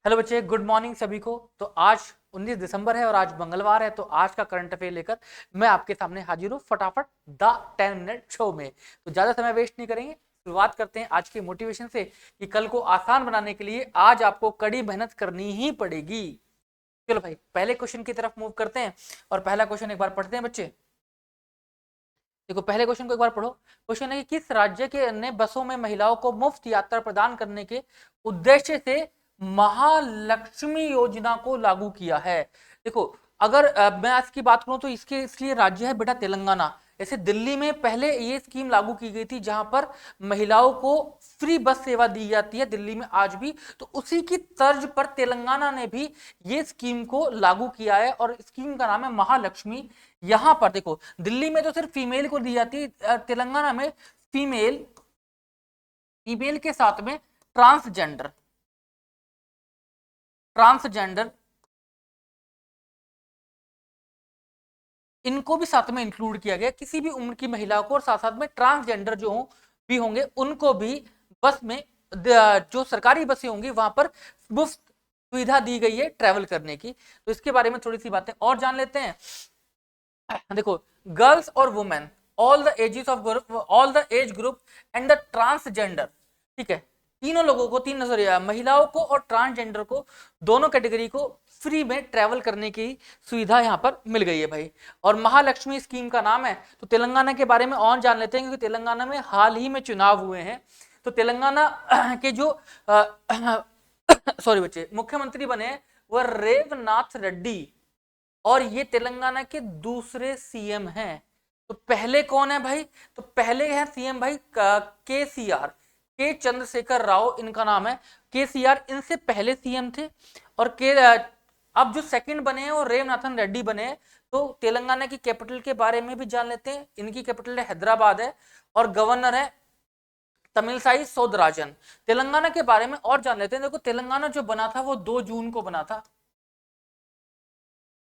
Hello बच्चे, good morning सभी को। तो आज 19 दिसंबर है और आज मंगलवार है। तो आज का करंट अफेयर लेकर मैं आपके सामने हाजिर हूँ फटाफट द 10 मिनट शो में। तो ज़्यादा समय वेस्ट नहीं करेंगे, शुरुआत करते हैं आज के मोटिवेशन से कि कल को आसान बनाने के लिए आज आपको कड़ी मेहनत करनी ही पड़ेगी। चलो भाई, पहले क्वेश्चन की तरफ मूव करते हैं और पहला क्वेश्चन एक बार पढ़ते हैं बच्चे। देखो, पहले क्वेश्चन को एक बार पढ़ो। क्वेश्चन है कि किस राज्य के ने बसों में महिलाओं को मुफ्त यात्रा प्रदान करने के उद्देश्य से महालक्ष्मी योजना को लागू किया है। देखो, अगर मैं आज की बात करूं तो इसके इसलिए राज्य है बेटा तेलंगाना। जैसे दिल्ली में पहले ये स्कीम लागू की गई थी जहां पर महिलाओं को फ्री बस सेवा दी जाती है दिल्ली में आज भी, तो उसी की तर्ज पर तेलंगाना ने भी ये स्कीम को लागू किया है और स्कीम का नाम है महालक्ष्मी। यहां पर देखो, दिल्ली में तो सिर्फ फीमेल को दी जाती है, तेलंगाना में फीमेल फीमेल के साथ में ट्रांसजेंडर ट्रांसजेंडर इनको भी साथ में इंक्लूड किया गया, किसी भी उम्र की महिला को, और साथ साथ में ट्रांसजेंडर जो भी होंगे उनको भी बस में जो सरकारी बसें होंगी वहां पर मुफ्त सुविधा दी गई है ट्रेवल करने की। तो इसके बारे में थोड़ी सी बातें और जान लेते हैं। देखो, गर्ल्स और women, all the age group and the transgender, ठीक है, तीनों लोगों को, तीन सॉरी महिलाओं को और ट्रांसजेंडर को, दोनों कैटेगरी को फ्री में ट्रेवल करने की सुविधा यहाँ पर मिल गई है भाई। और महालक्ष्मी स्कीम का नाम है। तो तेलंगाना के बारे में और जान लेते हैं क्योंकि तेलंगाना में हाल ही में चुनाव हुए हैं। तो तेलंगाना के जो सॉरी बच्चे, मुख्यमंत्री बने वह रेवनाथ रेड्डी, और ये तेलंगाना के दूसरे सीएम हैं। तो पहले कौन है भाई? तो पहले है सीएम भाई केसीआर, के चंद्रशेखर राव इनका नाम है। केसीआर इनसे पहले सीएम थे। और के अब जो सेकंड बने हैं वो रेवनाथन रेड्डी बने हैं। तो तेलंगाना की कैपिटल के बारे में भी जान लेते हैं। इनकी कैपिटल हैदराबाद है और गवर्नर है तमिलसाई सौदराजन। तेलंगाना के बारे में और जान लेते हैं। देखो, तेलंगाना जो बना था वो 2 जून को बना था,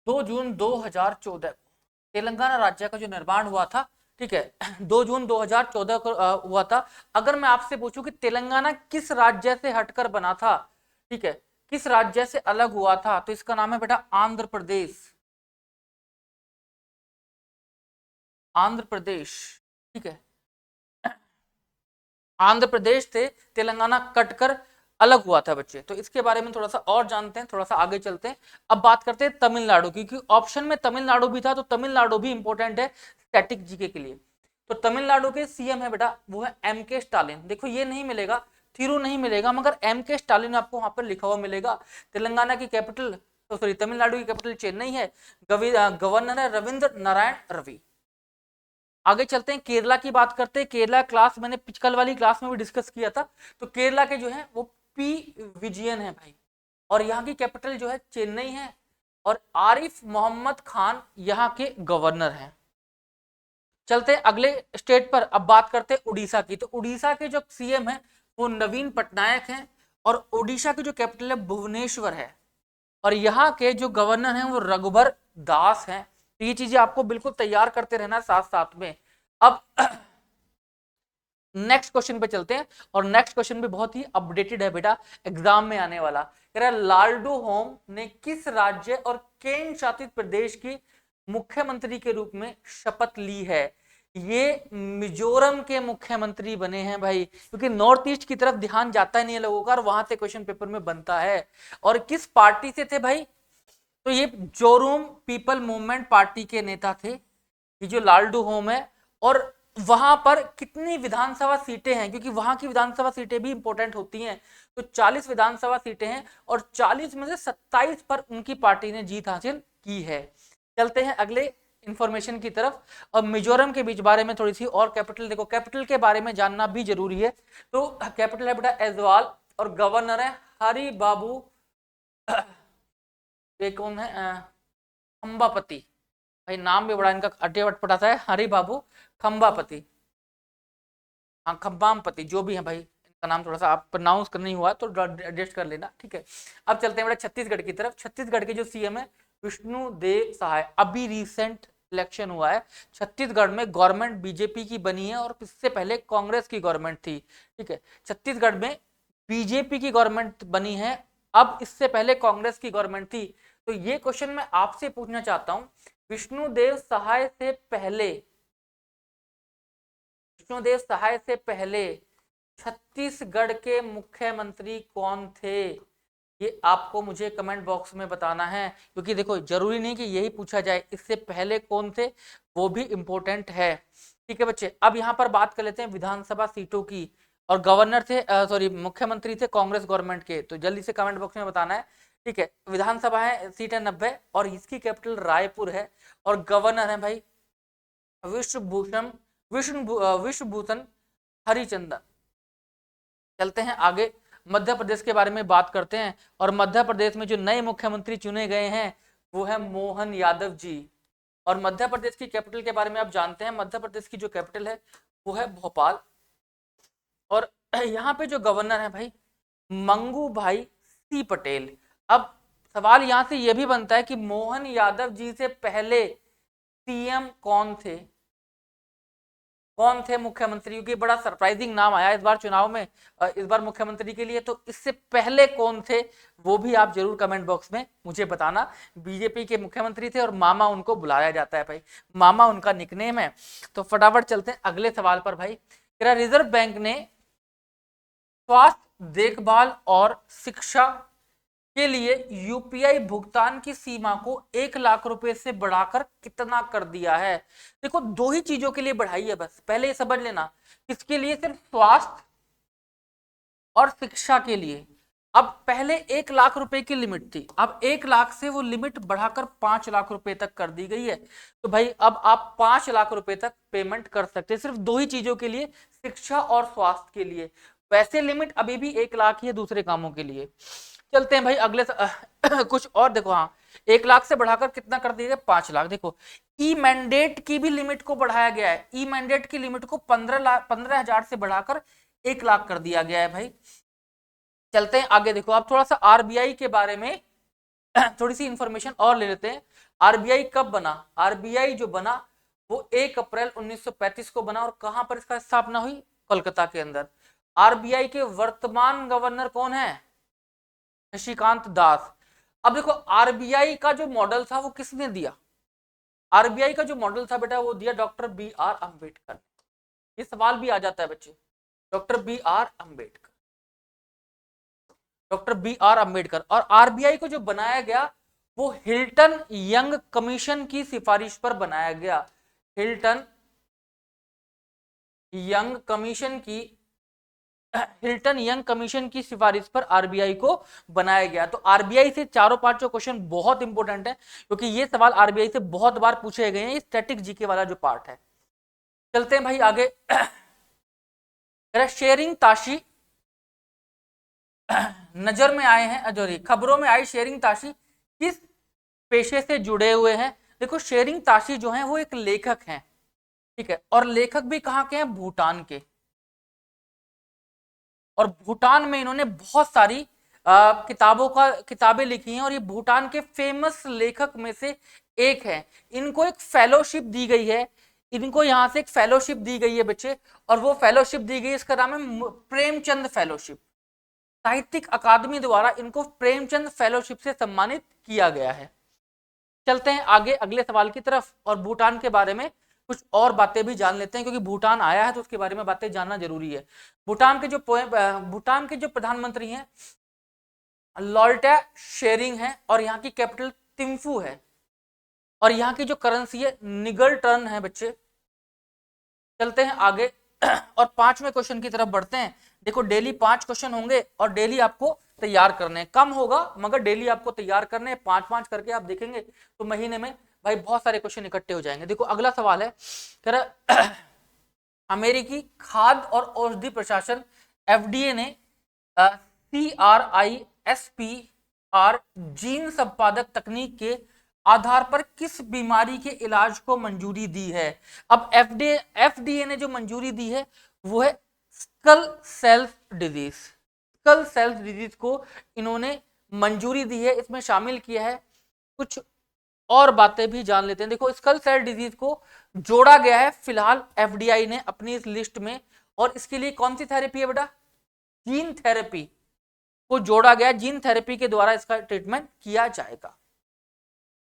2 जून 2014 को तेलंगाना राज्य का जो निर्माण हुआ था, ठीक है, 2 जून 2014 को हुआ था। अगर मैं आपसे पूछूं कि तेलंगाना किस राज्य से हटकर बना था, ठीक है, किस राज्य से अलग हुआ था, तो इसका नाम है बेटा आंध्र प्रदेश। आंध्र प्रदेश, ठीक है, आंध्र प्रदेश से तेलंगाना कटकर अलग हुआ था बच्चे। तो इसके बारे में थोड़ा सा और जानते हैं, थोड़ा सा आगे चलते हैं। अब बात करते हैं तमिलनाडु की, क्योंकि ऑप्शन में तमिलनाडु भी था, तो तमिलनाडु भी इंपॉर्टेंट है स्टैटिक जीके के लिए। तो तमिलनाडु के सीएम है बेटा, वो है एम के स्टालिन। देखो, ये नहीं मिलेगा, थिरू नहीं मिलेगा, मगर एम के स्टालिन आपको वहां पर लिखा हुआ मिलेगा। तेलंगाना की कैपिटल, तो सॉरी, तमिलनाडु की कैपिटल चेन्नई है। गवर्नर है रविंद्र नारायण रवि। आगे चलते हैं, केरला की बात करते हैं। केरला क्लास मैंने कल वाली क्लास में भी डिस्कस किया था। तो केरला के जो है वो पी विजयन है भाई, और यहाँ की कैपिटल जो है चेन्नई है, और आरिफ मोहम्मद खान यहाँ के गवर्नर हैं। चलते हैं अगले स्टेट पर। अब बात करते हैं उड़ीसा की। तो उड़ीसा के जो सीएम है वो नवीन पटनायक हैं, और उड़ीसा की जो कैपिटल है भुवनेश्वर है, और यहाँ के जो गवर्नर हैं वो रघुबर दास हैं। तो ये चीजें आपको बिल्कुल तैयार करते रहना साथ साथ में। अब नेक्स्ट क्वेश्चन पे चलते हैं, और नेक्स्ट क्वेश्चन भी बहुत ही अपडेटेड है बेटा, एग्जाम में आने वाला। कह रहा है लालडू होम ने किस राज्य और केंद्र शासित प्रदेश की मुख्यमंत्री के रूप में शपथ ली है? ये मिजोरम के मुख्यमंत्री बने हैं भाई, क्योंकि नॉर्थ ईस्ट की तरफ ध्यान जाता ही नहीं है लोगों का, और वहां से क्वेश्चन पेपर में बनता है। और किस पार्टी से थे भाई? तो ये जोरूम पीपल मूवमेंट पार्टी के नेता थे, ये जो लालडू होम है। और वहां पर कितनी विधानसभा सीटें हैं, क्योंकि वहां की विधानसभा सीटें भी इंपॉर्टेंट होती हैं। तो 40 विधानसभा सीटें हैं, और 40 में से 27 पर उनकी पार्टी ने जीत हासिल की है। चलते हैं अगले इंफॉर्मेशन की तरफ। और मिजोरम के बीच बारे में थोड़ी सी और, कैपिटल देखो, कैपिटल के बारे में जानना भी जरूरी है। तो कैपिटल है बेटा ऐजवाल, और गवर्नर है हरि बाबू, ये कौन है, खम्बापति। भाई नाम भी बड़ा इनका अड्डे पटाता है, हरि बाबू खम्बापति, हाँ खम्बामपति, जो भी है भाई, इनका नाम थोड़ा सा आप प्रोनाउंस नहीं हुआ तो एडजस्ट कर लेना, ठीक है। अब चलते हैं बेटा छत्तीसगढ़ की तरफ। छत्तीसगढ़ के जो सीएम है विष्णुदेव सहाय। अभी रिसेंट इलेक्शन हुआ है छत्तीसगढ़ में, गवर्नमेंट बीजेपी की बनी है, और इससे पहले कांग्रेस की गवर्नमेंट थी, ठीक है। छत्तीसगढ़ में बीजेपी की गवर्नमेंट बनी है अब इससे पहले कांग्रेस की गवर्नमेंट थी। तो ये क्वेश्चन मैं आपसे पूछना चाहता हूं, विष्णुदेव सहाय से पहले, विष्णुदेव सहाय से पहले छत्तीसगढ़ के मुख्यमंत्री कौन थे? ये आपको मुझे कमेंट बॉक्स में बताना है, क्योंकि देखो जरूरी नहीं कि यही पूछा जाए, इससे पहले कौन थे वो भी इंपॉर्टेंट है। ठीक है बच्चे, अब यहाँ पर बात कर लेते हैं विधानसभा सीटों की। और गवर्नर थे, सॉरी मुख्यमंत्री थे कांग्रेस गवर्नमेंट के, तो जल्दी से कमेंट बॉक्स में बताना है। ठीक है, विधानसभा है सीट है 90 और इसकी कैपिटल रायपुर है। और गवर्नर है भाई विश्वभूषण विश्वभूषण हरिचंदन। चलते हैं आगे, मध्य प्रदेश के बारे में बात करते हैं। और मध्य प्रदेश में जो नए मुख्यमंत्री चुने गए हैं वो है मोहन यादव जी। और मध्य प्रदेश की कैपिटल के बारे में आप जानते हैं, मध्य प्रदेश की जो कैपिटल है वो है भोपाल। और यहाँ पे जो गवर्नर है भाई मंगू भाई सी पटेल। अब सवाल यहाँ से यह भी बनता है कि मोहन यादव जी से पहले सीएम कौन थे, कौन थे मुख्यमंत्री? क्योंकि बड़ा सरप्राइजिंग नाम आया इस बार चुनाव में, इस बार मुख्यमंत्री के लिए। तो इससे पहले कौन थे वो भी आप जरूर कमेंट बॉक्स में मुझे बताना। बीजेपी के मुख्यमंत्री थे और मामा उनको बुलाया जाता है भाई, मामा उनका निकनेम है। तो फटाफट चलते हैं अगले सवाल पर भाई। रिजर्व बैंक ने स्वास्थ्य देखभाल और शिक्षा के लिए यूपीआई भुगतान की सीमा को 1 लाख रुपए से बढ़ाकर कितना कर दिया है? देखो दो ही चीजों के लिए बढ़ाई है, बस पहले ये समझ लेना, किसके लिए? सिर्फ स्वास्थ्य और शिक्षा के लिए। अब पहले 1 लाख रुपए की लिमिट थी, अब 1 लाख से वो लिमिट बढ़ाकर 5 लाख रुपए तक कर दी गई है। तो भाई अब आप 5 लाख रुपए तक पेमेंट कर सकते हैं, सिर्फ दो ही चीजों के लिए, शिक्षा और स्वास्थ्य के लिए। वैसे लिमिट अभी भी 1 लाख ही है दूसरे कामों के लिए। चलते हैं भाई अगले कुछ और। देखो हाँ, 1 लाख से बढ़ाकर कितना कर दिया गया? 5 लाख। देखो ई मैंडेट की भी लिमिट को बढ़ाया गया है, ई मैंडेट की लिमिट को 15,000 से बढ़ाकर 1 लाख कर दिया गया है भाई। चलते हैं आगे। देखो आप थोड़ा सा आरबीआई के बारे में थोड़ी सी इंफॉर्मेशन और ले लेते हैं। आरबीआई कब बना? आरबीआई जो बना वो 1 अप्रैल 1935 को बना। और कहां पर इसका स्थापना हुई? कोलकाता के अंदर। आरबीआई के वर्तमान गवर्नर कौन है? शशिकांत दास। अब देखो आरबीआई का जो मॉडल था वो किसने दिया? आरबीआई का जो मॉडल था बेटा वो दिया डॉक्टर बी आर अम्बेडकर। ये सवाल भी आ जाता है बच्चे, doctor B R Ambedkar, doctor B R Ambedkar. और आरबीआई को जो बनाया गया वो हिल्टन यंग कमीशन की सिफारिश पर बनाया गया। हिल्टन यंग कमीशन की, हिल्टन यंग कमीशन की सिफारिश पर आरबीआई को बनाया गया। तो आरबीआई से चारों पांचों क्वेश्चन बहुत इंपॉर्टेंट है, क्योंकि ये सवाल आरबीआई से बहुत बार पूछे गए हैं, ये स्टैटिक जीके वाला जो पार्ट है। चलते हैं भाई आगे। शेयरिंग ताशी नजर में आए हैं, जो खबरों में आई शेयरिंग ताशी किस पेशे से जुड़े हुए हैं? देखो शेयरिंग ताशी जो है वो एक लेखक हैं, ठीक है, और लेखक भी कहाँ के हैं? भूटान के। और भूटान में इन्होंने बहुत सारी किताबें लिखी हैं, और ये भूटान के फेमस लेखक में से एक है। इनको एक फेलोशिप दी गई है, इनको यहाँ से एक फेलोशिप दी गई है बच्चे, और वो फेलोशिप दी गई है, इसका नाम है प्रेमचंद फेलोशिप। साहित्यिक अकादमी द्वारा इनको प्रेमचंद फेलोशिप से सम्मानित किया गया है। चलते हैं आगे अगले सवाल की तरफ, और भूटान के बारे में कुछ और बातें भी जान लेते हैं, क्योंकि भूटान आया है तो उसके बारे में बातें जानना जरूरी है। भूटान के जो प्रधानमंत्री हैं लोल्टे शेरिंग है, और यहाँ की कैपिटल थिम्फू है, और यहाँ की जो करेंसी है निगल टर्न है बच्चे। चलते हैं आगे और 5वें क्वेश्चन की तरफ बढ़ते हैं। देखो डेली 5 क्वेश्चन होंगे और डेली आपको तैयार करने हैं, कम होगा मगर डेली आपको तैयार करने हैं। 5-5 करके आप देखेंगे तो महीने में भाई बहुत सारे क्वेश्चन इकट्ठे हो जाएंगे। देखो अगला सवाल है, अमेरिकी खाद्य और औषधि प्रशासन एफडीए ने CRISPR जीन संपादक तकनीक के आधार पर किस बीमारी के इलाज को मंजूरी दी है? अब एफडीए ने जो मंजूरी दी है वो है sickle cell disease. Sickle cell disease को इन्होंने मंजूरी दी है, इसमें शामिल किया है। कुछ और बातें भी जान लेते हैं। देखो स्कल सेल डिजीज को जोड़ा गया है फिलहाल एफडीआई ने अपनी इस लिस्ट में, और इसके लिए कौन सी थेरेपी है बेटा? जीन थेरेपी को जोड़ा गया, जीन थेरेपी के द्वारा इसका ट्रीटमेंट किया जाएगा।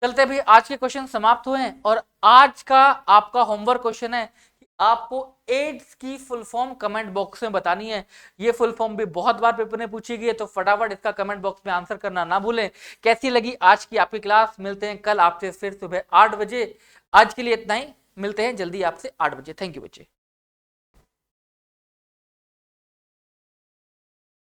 चलते भी आज के क्वेश्चन समाप्त हुए हैं और आज का आपका होमवर्क क्वेश्चन है कि आपको एड्स की फुल फॉर्म कमेंट बॉक्स में बतानी है। ये फुल फॉर्म भी बहुत बार पेपर में पूछी गई है, तो फटाफट इसका कमेंट बॉक्स में आंसर करना ना भूलें। कैसी लगी आज की आपकी क्लास? मिलते हैं कल आपसे फिर सुबह 8 बजे। आज के लिए इतना ही, मिलते हैं जल्दी आपसे 8 बजे। थैंक यू बच्चे।